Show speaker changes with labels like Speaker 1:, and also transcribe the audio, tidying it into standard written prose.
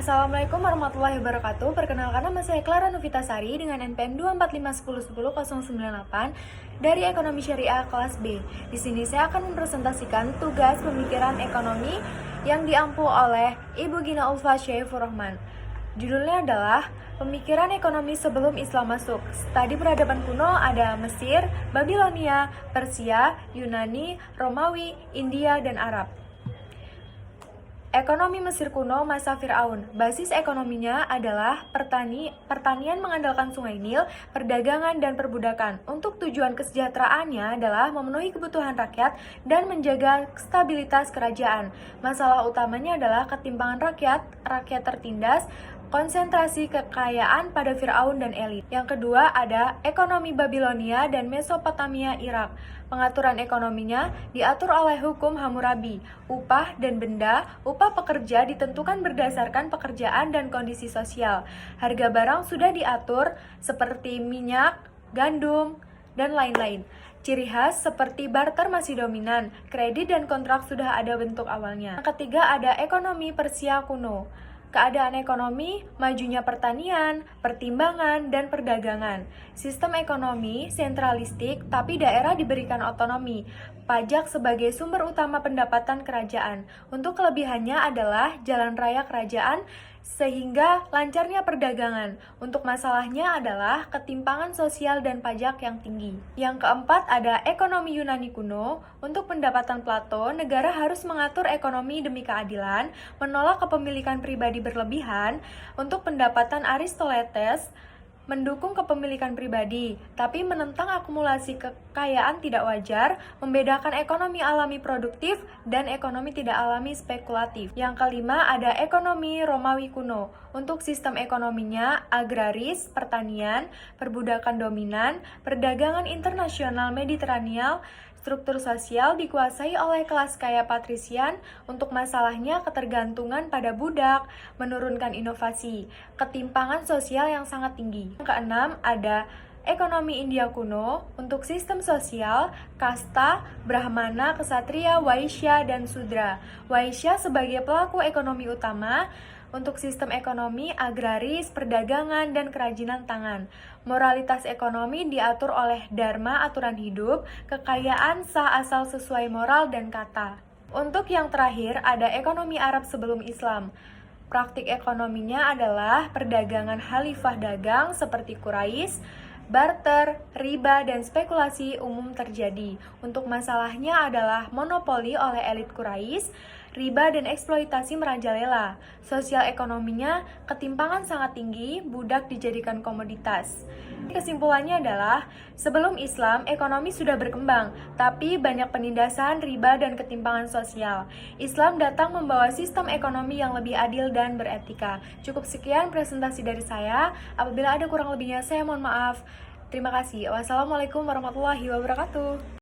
Speaker 1: Assalamualaikum warahmatullahi wabarakatuh. Perkenalkan, nama saya Clara Novitasari dengan NPM 245101098 dari Ekonomi Syariah kelas B. Di sini saya akan mempresentasikan tugas pemikiran ekonomi yang diampu oleh Ibu Gina Ulfa Syaifur Rahman. Judulnya adalah Pemikiran Ekonomi Sebelum Islam Masuk. Tadi peradaban kuno ada Mesir, Babilonia, Persia, Yunani, Romawi, India, dan Arab. Ekonomi Mesir kuno masa Fir'aun. Basis ekonominya adalah pertanian mengandalkan sungai Nil, perdagangan, dan perbudakan. Untuk tujuan kesejahteraannya adalah memenuhi kebutuhan rakyat dan menjaga stabilitas kerajaan. Masalah utamanya adalah ketimpangan rakyat tertindas, konsentrasi kekayaan pada Fir'aun dan elit. Yang kedua ada ekonomi Babilonia dan Mesopotamia Irak. Pengaturan ekonominya diatur oleh hukum Hammurabi. Upah dan benda, upah pekerja ditentukan berdasarkan pekerjaan dan kondisi sosial. Harga barang sudah diatur seperti minyak, gandum, dan lain-lain. Ciri khas seperti barter masih dominan, kredit dan kontrak sudah ada bentuk awalnya. Yang ketiga ada ekonomi Persia kuno. Keadaan ekonomi, majunya pertanian, pertimbangan, dan perdagangan. Sistem ekonomi sentralistik, tapi daerah diberikan otonomi. Pajak sebagai sumber utama pendapatan kerajaan. Untuk kelebihannya adalah jalan raya kerajaan, sehingga lancarnya perdagangan. Untuk masalahnya adalah ketimpangan sosial dan pajak yang tinggi. Yang keempat ada ekonomi Yunani kuno. Untuk pendapatan Plato, negara harus mengatur ekonomi demi keadilan, menolak kepemilikan pribadi berlebihan. Untuk pendapatan Aristoteles, mendukung kepemilikan pribadi, tapi menentang akumulasi kekayaan tidak wajar, membedakan ekonomi alami produktif dan ekonomi tidak alami spekulatif. Yang kelima ada ekonomi Romawi kuno. Untuk sistem ekonominya agraris, pertanian, perbudakan dominan, perdagangan internasional Mediterranean. Struktur sosial dikuasai oleh kelas kaya patrisian. Untuk masalahnya ketergantungan pada budak, menurunkan inovasi, ketimpangan sosial yang sangat tinggi. Yang keenam ada ekonomi India kuno. Untuk sistem sosial, kasta, brahmana, ksatria, waisya, dan sudra. Waisya sebagai pelaku ekonomi utama. Untuk sistem ekonomi agraris, perdagangan, dan kerajinan tangan. Moralitas ekonomi diatur oleh dharma, aturan hidup, kekayaan sah asal sesuai moral dan kata. Untuk yang terakhir ada ekonomi Arab sebelum Islam. Praktik ekonominya adalah perdagangan khalifah dagang seperti Quraisy, barter, riba, dan spekulasi umum terjadi. Untuk masalahnya adalah monopoli oleh elit Quraisy, riba dan eksploitasi merajalela. Sosial ekonominya ketimpangan sangat tinggi, budak dijadikan komoditas. Kesimpulannya adalah, sebelum Islam, ekonomi sudah berkembang, tapi banyak penindasan, riba, dan ketimpangan sosial. Islam datang membawa sistem ekonomi yang lebih adil dan beretika. Cukup sekian presentasi dari saya. Apabila ada kurang lebihnya, saya mohon maaf. Terima kasih. Wassalamualaikum warahmatullahi wabarakatuh.